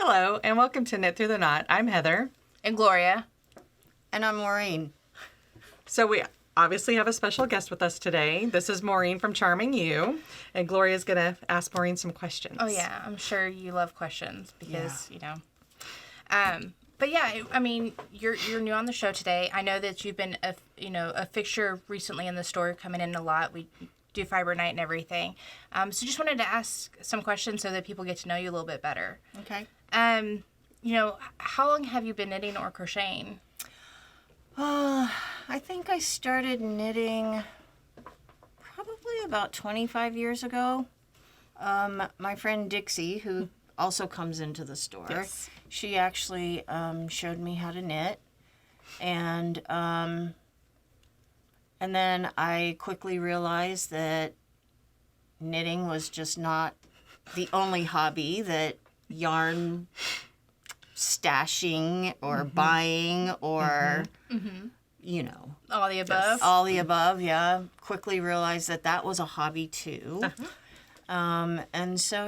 Hello, and welcome to Knit Through the Knot. I'm Heather. And Gloria. And I'm Maureen. So we obviously have a special guest with us today. This is Maureen from Charming Ewe, and Gloria's going to ask Maureen some questions. Oh, yeah. I'm sure you love questions because, you know. But, yeah, I mean, you're new on the show today. I know that you've been, a fixture recently in the store, coming in a lot. We do Fiber Night and everything. So just wanted to ask some questions so that people get to know you a little bit better. Okay. How long have you been knitting or crocheting? I think I started knitting probably about 25 years ago. My friend Dixie, who also comes into the store, Yes. she actually showed me how to knit. And then I quickly realized that knitting was just not the only hobby, that yarn stashing or buying or, All the above? all the above, yeah. Quickly realized that was a hobby too. And so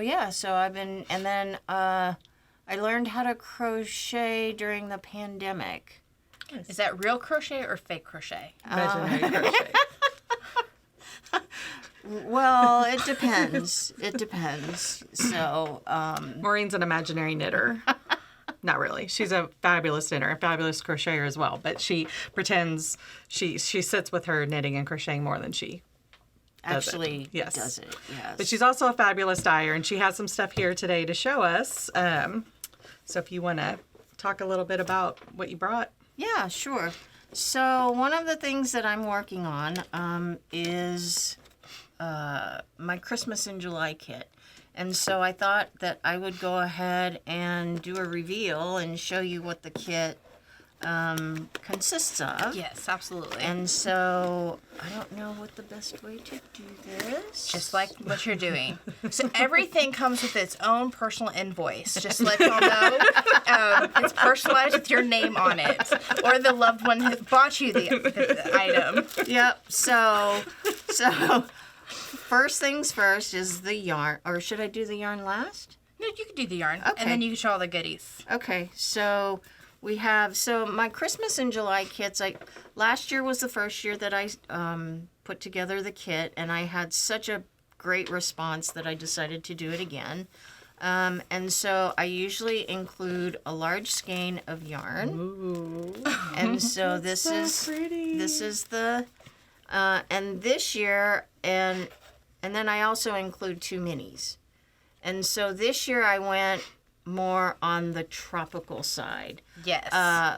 I've been, and then I learned how to crochet during the pandemic. Is that real crochet or fake crochet? Imaginary crochet. Well, it depends. It depends. So, Maureen's an imaginary knitter. Not really. She's a fabulous knitter, a fabulous crocheter as well. But she pretends she sits with her knitting and crocheting more than she actually Yes. does it, yes. But she's also a fabulous dyer, and she has some stuff here today to show us. So if you want to talk a little bit about what you brought. Yeah, sure. So one of the things that I'm working on is my Christmas in July kit. And so I thought that I would go ahead and do a reveal and show you what the kit consists of. Yes, absolutely. And so I don't know what the best way to do this. Just like what you're doing. So everything comes with its own personal invoice. Just to let y'all know, it's personalized with your name on it, or the loved one who bought you the item. Yep. So first things first is the yarn, or should I do the yarn last? No, you can do the yarn, Okay. and then you can show all the goodies. Okay. So we have my Christmas in July kits. Last year was the first year that I put together the kit, and I had such a great response that I decided to do it again. And so I usually include a large skein of yarn. Ooh. And so this is pretty. the and this year and then I also include 2 minis. And so this year I went more on the tropical side. Yes.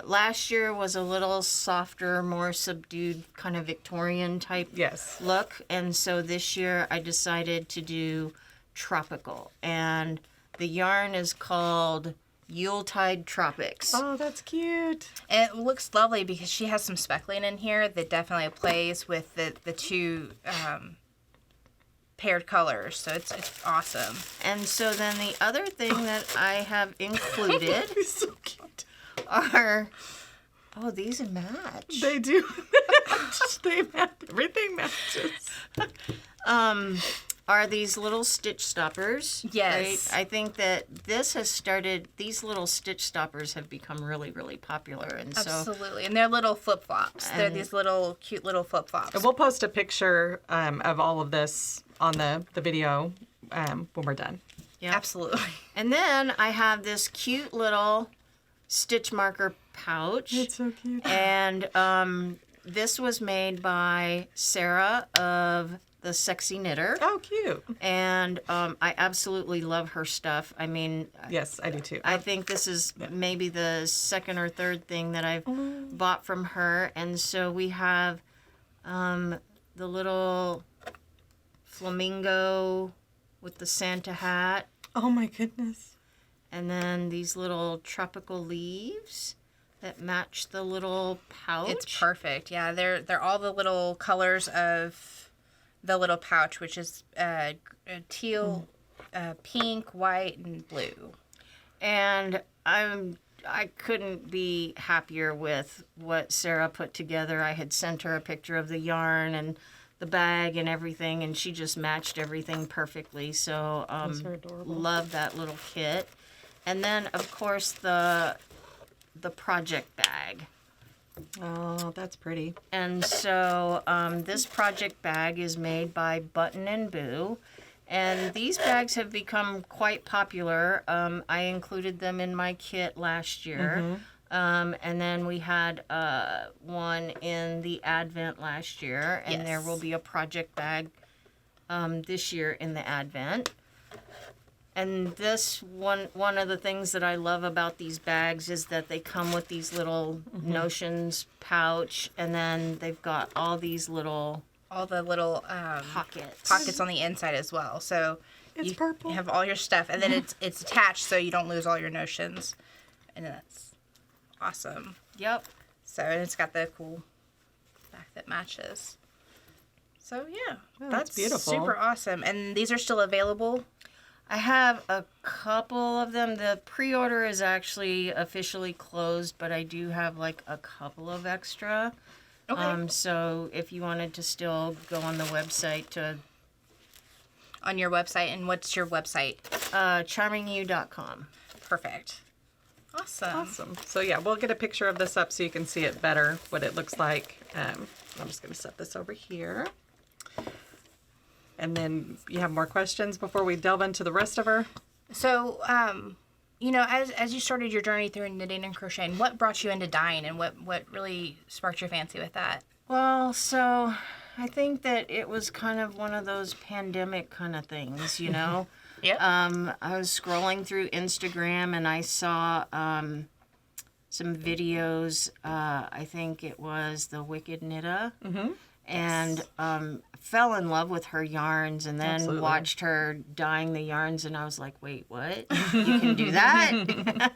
Last year was a little softer, more subdued, kind of Victorian type Yes. look. And so this year I decided to do tropical. And the yarn is called Yuletide Tropics. Oh, that's cute. And it looks lovely because she has some speckling in here that definitely plays with the two paired colors. So it's awesome. And so then the other thing that I have included It's so cute. are, these match. They do. They match. Everything matches. Are these little stitch stoppers. Yes. Right? I think that these little stitch stoppers have become really, really popular. And so, Absolutely. And they're little flip-flops. They're these little cute little flip-flops. And we'll post a picture of all of this on the video when we're done. yeah. Absolutely. And then I have this cute little stitch marker pouch. It's so cute. And this was made by Sarah of The Sexy Knitter. Oh, cute. And I absolutely love her stuff. I mean, Yes, I do too. I think this is maybe the second or third thing that I've bought from her. And so we have the little flamingo with the Santa hat. Oh my goodness. And then these little tropical leaves that match the little pouch. It's perfect. Yeah, they're all the little colors of the little pouch, which is teal, pink, white, and blue. And I couldn't be happier with what Sarah put together. I had sent her a picture of the yarn and the bag and everything, and she just matched everything perfectly. So Those are adorable. love that little kit. And then, of course, the project bag. Oh, that's pretty. And so this project bag is made by Button and Boo. And these bags have become quite popular. I included them in my kit last year. And then we had one in the Advent last year. And there will be a project bag this year in the Advent. And this one of the things that I love about these bags is that they come with these little notions pouch, and then they've got all these little pockets on the inside as well. So It's you purple. have all your stuff, and then it's attached so you don't lose all your notions, and that's awesome. Yep. So and it's got the cool back that matches. So yeah, Oh, that's beautiful. Super awesome. And these are still available. I have a couple of them. The pre-order is actually officially closed, but I do have like a couple of extra. Okay. So if you wanted to still go on the website to On your website, and what's your website? charmingewe.com. Perfect. Awesome. So yeah, we'll get a picture of this up so you can see it better, what it looks like. I'm just going to set this over here. And then you have more questions before we delve into the rest of her? So, as you started your journey through knitting and crocheting, what brought you into dyeing, and what really sparked your fancy with that? Well, so I think that it was kind of one of those pandemic kind of things, you know? Yep. I was scrolling through Instagram and I saw some videos. I think it was the Wicked Knitta. And fell in love with her yarns, and then Absolutely. watched her dyeing the yarns, and I was like, wait, what? You can do that?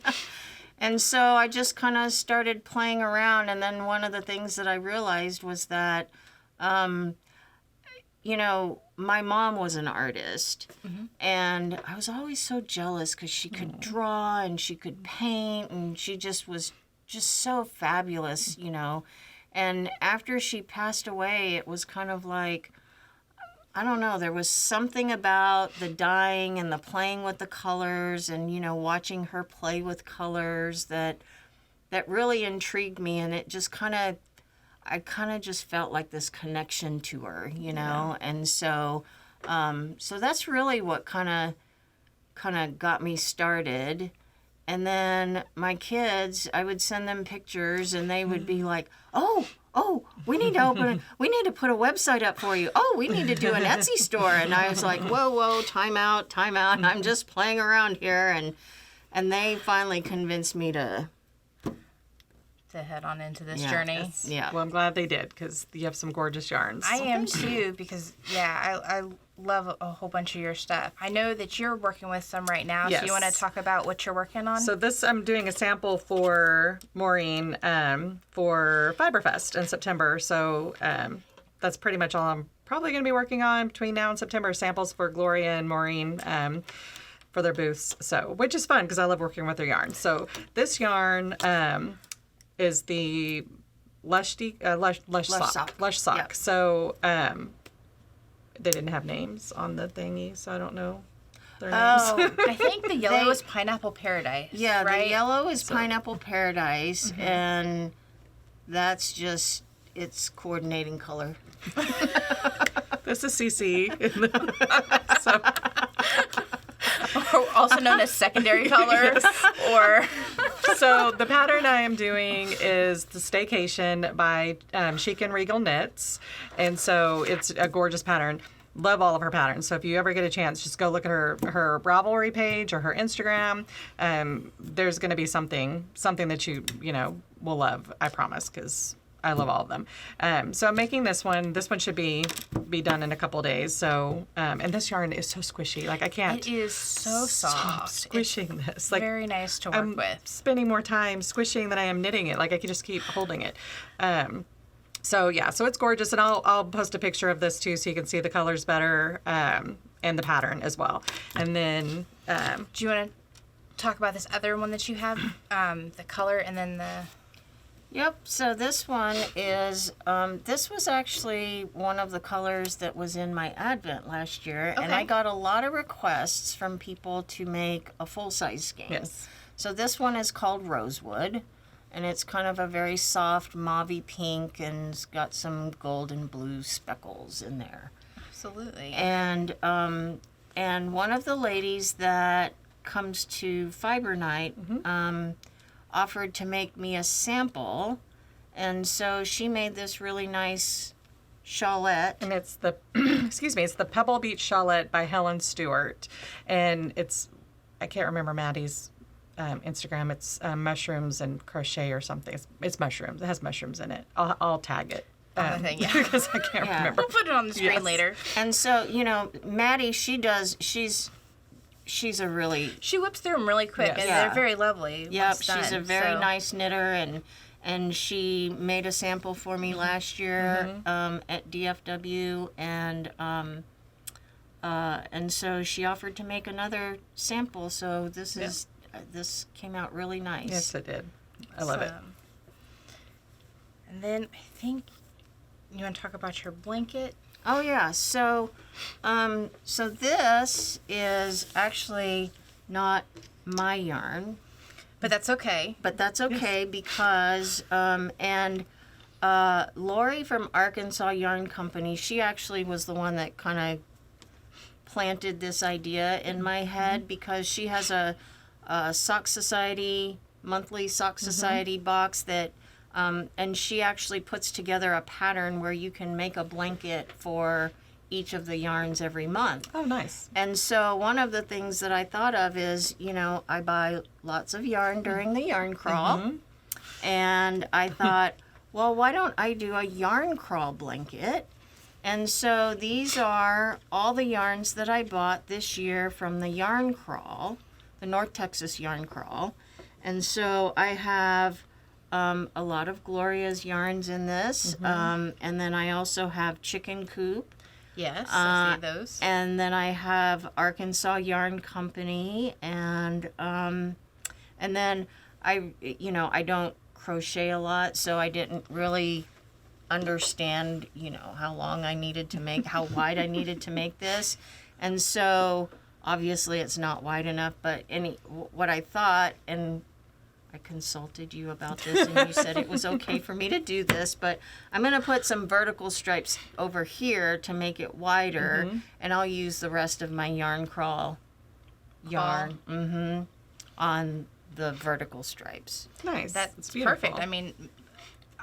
And so I just kind of started playing around, and then one of the things that I realized was that, my mom was an artist, and I was always so jealous because she could draw and she could paint, and she just was just so fabulous, And after she passed away, it was kind of like, I don't know, there was something about the dyeing and the playing with the colors and, watching her play with colors that really intrigued me. And it just I just felt like this connection to her, Yeah. And so that's really what kind of got me started. And then my kids, I would send them pictures and they would be like, oh, we need to put a website up for you. Oh, we need to do an Etsy store. And I was like, whoa, time out. I'm just playing around here. And they finally convinced me to head on into this journey. Yeah. Well, I'm glad they did because you have some gorgeous yarns. I am too, because I love a whole bunch of your stuff. I know that you're working with some right now, so you want to Yes. talk about what you're working on? So this, I'm doing a sample for Maureen for Fiberfest in September. So that's pretty much all I'm probably going to be working on between now and September. Samples for Gloria and Maureen for their booths. So, which is fun because I love working with their yarn. So this yarn is the Lush Sock. Sock. Yep. So they didn't have names on the thingy, so I don't know their names. Oh, I think the yellow is Pineapple Paradise. yeah, right? the yellow is Pineapple Paradise, and that's just its coordinating color. This is CC. So Also known as secondary color, or So the pattern I am doing is the Staycation by Chic and Regal Knits. And so it's a gorgeous pattern. Love all of her patterns. So if you ever get a chance, just go look at her Ravelry page or her Instagram. There's going to be something that you will love, I promise, because I love all of them. So I'm making this one. This one should be done in a couple days. So and this yarn is so squishy. Like I can't. it is so Stop soft. squishing It's this. Like very nice to work I'm with. spending more time squishing than I am knitting it. Like I could just keep holding it. So it's gorgeous, and I'll post a picture of this too, so you can see the colors better and the pattern as well. And then Do you want to talk about this other one that you have, the color, and then the Yep, so this one is, this was actually one of the colors that was in my Advent last year, and I Okay. got a lot of requests from people to make a full-size skein. Yes. So this one is called Rosewood, and it's kind of a very soft mauve pink, and it's got some gold and blue speckles in there. Absolutely. And one of the ladies that comes to Fiber Night offered to make me a sample, and so she made this really nice shawlette. And it's the, excuse me, it's the Pebble Beach Shawlette by Helen Stewart. And it's, I can't remember Maddie's Instagram. It's mushrooms and crochet or something. It's mushrooms. It has mushrooms in it. I'll tag it. On the thing, yeah. Because I can't Yeah. remember. We'll put it on the screen Yes. later. And so, you know, Maddie, she's a really, She whips through them really quick, Yes. and Yeah. they're very lovely. yep, once she's a done, very so- nice knitter, and she made a sample for me last year at DFW, and so she offered to make another sample. So this is this came out really nice. Yes, it did. I love it. Awesome. And then I think you want to talk about your blanket. Oh yeah, so this is actually not my yarn, But that's okay. but that's okay because Lori from Arkansas Yarn Company, she actually was the one that kind of planted this idea in my head because she has a Sock Society monthly Sock Society box that. And she actually puts together a pattern where you can make a blanket for each of the yarns every month. Oh, nice. And so one of the things that I thought of is, you know, I buy lots of yarn during the yarn crawl. And I thought, well, why don't I do a yarn crawl blanket? And so these are all the yarns that I bought this year from the yarn crawl, the North Texas yarn crawl. And so I have a lot of Gloria's yarns in this. And then I also have Chicken Coop. Yes, I see those. And then I have Arkansas Yarn Company. And then I don't crochet a lot, so I didn't really understand, how long I needed to make, how wide I needed to make this. And so obviously it's not wide enough, but what I thought, and I consulted you about this, and you said it was okay for me to do this, but I'm going to put some vertical stripes over here to make it wider, and I'll use the rest of my yarn crawl yarn on the vertical stripes. Nice. That's beautiful. perfect. I mean,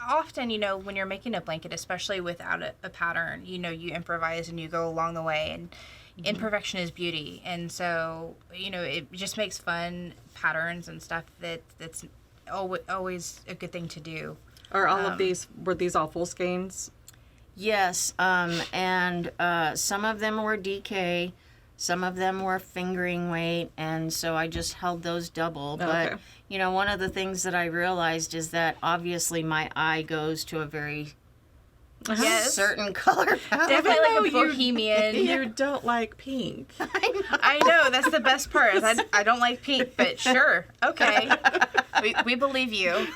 often, when you're making a blanket, especially without a pattern, you improvise and you go along the way, and imperfection is beauty. And so, it just makes fun patterns and stuff that's always a good thing to do. Are all of these, were these all full skeins? Yes, and some of them were DK, some of them were fingering weight, and so I just held those double. But, Okay. One of the things that I realized is that obviously my eye goes to a very Yes. certain color palette. Definitely like a Even though bohemian. You don't like pink. I know, that's the best part. Is I don't like pink, but sure, okay. We believe you.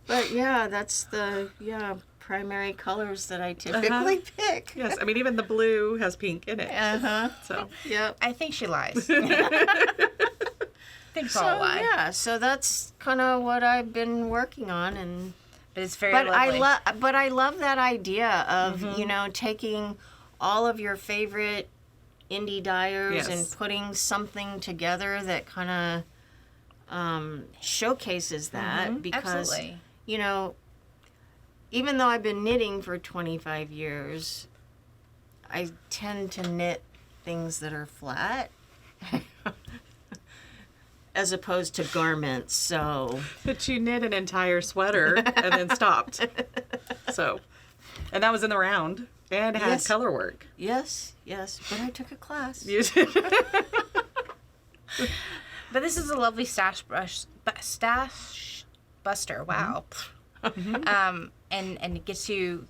But yeah, that's the primary colors that I typically pick. Yes, I mean, even the blue has pink in it. So, Yep. I think she lies. Think's So all a lie. yeah, so that's kind of what I've been working on, and But it's very but lovely. I love that idea of taking all of your favorite indie dyers and Yes. putting something together that kind of showcases that because Absolutely. Even though I've been knitting for 25 years, I tend to knit things that are flat. As opposed to garments, so but you knit an entire sweater and then stopped. So, and that was in the round and had Yes. color work. yes, but I took a class. You But this is a lovely stash buster. Wow. And it gets you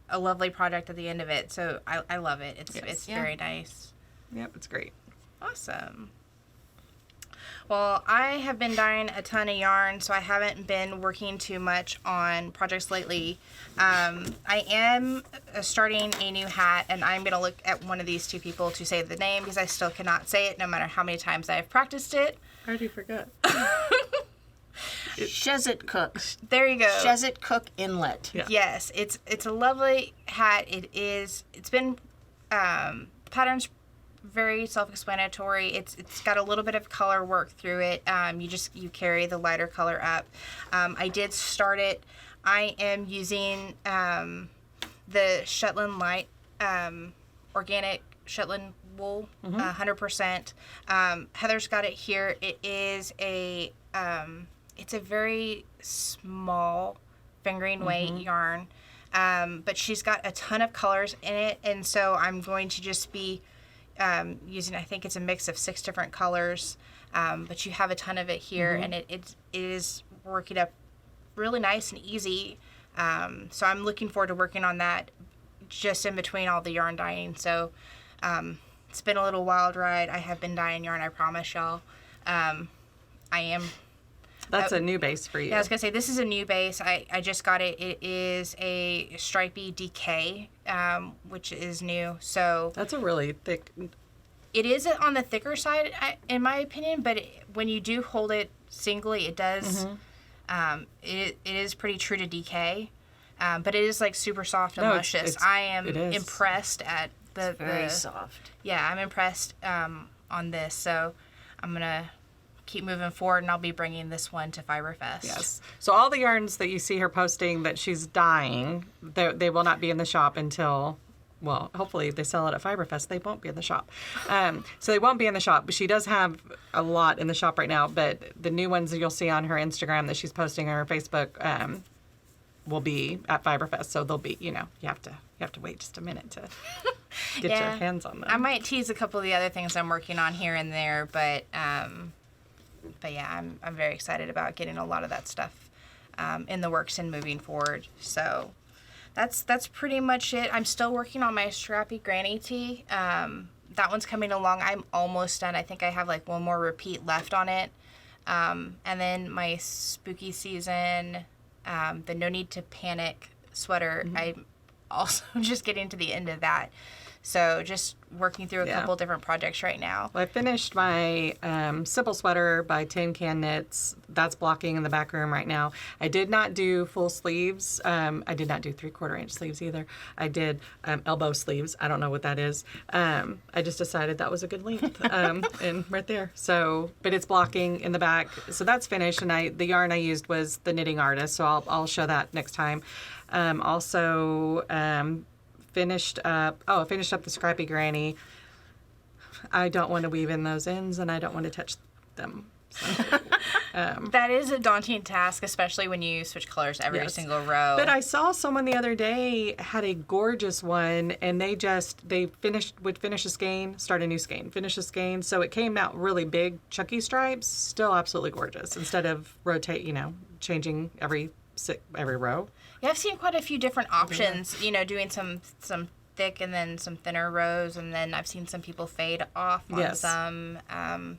a lovely product at the end of it. So I love it. It's Yeah. very nice. Yep, it's great. Awesome. Well, I have been dyeing a ton of yarn, so I haven't been working too much on projects lately. I am starting a new hat, and I'm going to look at one of these two people to say the name because I still cannot say it no matter how many times I've practiced it. I already forgot. Shezit Cook. There you go. Shezit Cook Inlet. Yeah. Yes, it's a lovely hat. It's been patterns very self-explanatory. It's got a little bit of color work through it. You carry the lighter color up. I did start it. I am using the Shetland Light organic Shetland wool, 100%. Heather's got it here. It is it's a very small fingering weight yarn, but she's got a ton of colors in it, and so I'm going to just be using, I think it's a mix of 6 different colors, but you have a ton of it here, and it is working up really nice and easy. So I'm looking forward to working on that just in between all the yarn dyeing. So it's been a little wild ride. I have been dyeing yarn, I promise y'all. That's a new base for you. Yeah, I was going to say, this is a new base. I just got it. It is a stripy DK, which is new. So That's a really thick. it is on the thicker side, in my opinion, but when you do hold it singly, it does, it is pretty true to DK, but it is like super soft and luscious. I am impressed at It's very soft. Yeah, I'm impressed on this. So I'm going to keep moving forward, and I'll be bringing this one to Fiberfest. Yes. So all the yarns that you see her posting that she's dyeing, they will not be in the shop until, well, hopefully they sell it at Fiberfest. They won't be in the shop. So they won't be in the shop. But she does have a lot in the shop right now. But the new ones that you'll see on her Instagram that she's posting on her Facebook will be at Fiberfest. So they'll be, you have to wait just a minute to get your hands on them. I might tease a couple of the other things I'm working on here and there, but yeah, I'm very excited about getting a lot of that stuff in the works and moving forward. So that's pretty much it. I'm still working on my Scrappy Granny tee. That one's coming along. I'm almost done. I think I have like one more repeat left on it. And then my spooky season, the No Need to Panic sweater, I'm also just getting to the end of that. So just working through a couple different projects right now. Well, I finished my simple sweater by Tin Can Knits. That's blocking in the back room right now. I did not do full sleeves. I did not do 3/4 inch sleeves either. I did elbow sleeves. I don't know what that is. I just decided that was a good length and right there. So, but it's blocking in the back. So that's finished. And the yarn I used was the Knitting Artist. So I'll show that next time. Finished up the Scrappy Granny. I don't want to weave in those ends, and I don't want to touch them. So, that is a daunting task, especially when you switch colors every single row. But I saw someone the other day had a gorgeous one, and would finish a skein, start a new skein, finish a skein. So it came out really big, chunky stripes, still absolutely gorgeous. Instead of changing every row. Yeah, I've seen quite a few different options, doing some thick and then some thinner rows, and then I've seen some people fade off on some.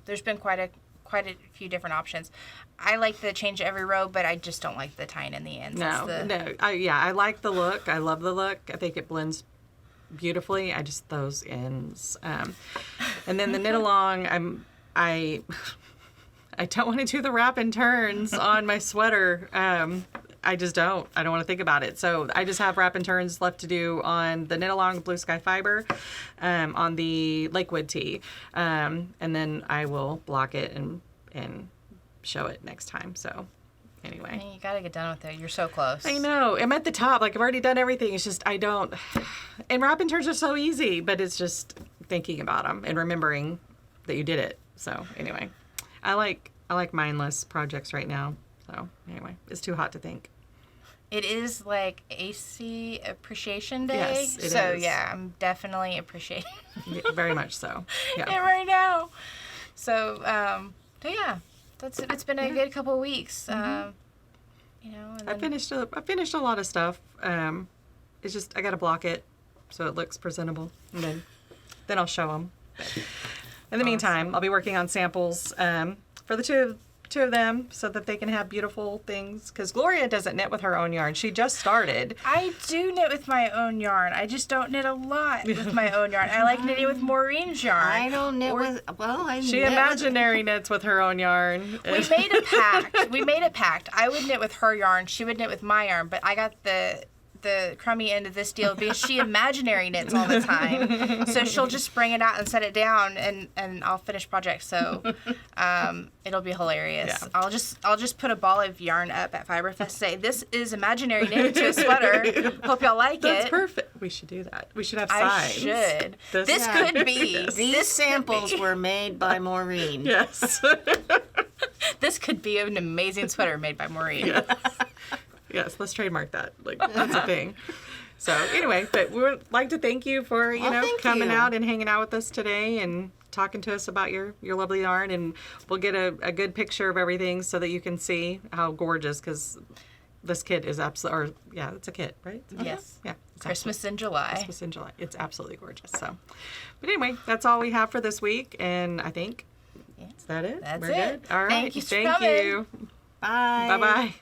There's been quite a few different options. I like the change every row, but I just don't like the tying in the ends. I like the look. I love the look. I think it blends beautifully. I just, those ends. And then the knit along, I don't want to do the wrap and turns on my sweater. I just don't. I don't want to think about it. So I just have wrap and turns left to do on the Knit Along Blue Sky Fiber, on the Lakewood tee. And then I will block it and show it next time. So anyway. You got to get done with it. You're so close. I know. I'm at the top. Like, I've already done everything. It's just, and wrap and turns are so easy, but it's just thinking about them and remembering that you did it. So anyway, I like mindless projects right now. So anyway, it's too hot to think. It is like AC Appreciation Day. Yes, it is. Yeah, I'm definitely appreciating very much so. Yeah. it right now. So yeah, it's been a good couple of weeks. And I finished a lot of stuff. It's just I got to block it so it looks presentable, and then I'll show them. In the meantime, I'll be working on samples for the two of them so that they can have beautiful things. Because Gloria doesn't knit with her own yarn. She just started. I do knit with my own yarn. I just don't knit a lot with my own yarn. I like knitting with Maureen's yarn. I don't knit She imaginary knits with her own yarn. We made a pact. I would knit with her yarn. She would knit with my yarn. But I got the crummy end of this deal because she imaginary knits all the time. So she'll just bring it out and set it down, and I'll finish projects. So it'll be hilarious. Yeah. I'll just put a ball of yarn up at Fiberfest and say, this is imaginary knitted to a sweater. Hope y'all like it. That's perfect. We should do that. We should have signs. I should. This could be. Yes. These samples were made by Maureen. Yes. This could be an amazing sweater made by Maureen. Yes. Yes, let's trademark that. Like, that's a thing. So anyway, but we would like to thank you for, coming out and hanging out with us today and talking to us about your lovely yarn. And we'll get a good picture of everything so that you can see how gorgeous, because this kit is absolutely, it's a kit, right? Yes. Yeah. Christmas in July. Christmas in July. It's absolutely gorgeous. So, but anyway, that's all we have for this week. And I think, is that it? That's We're it. good? All right. Thank you for coming. You. Bye. Bye-bye.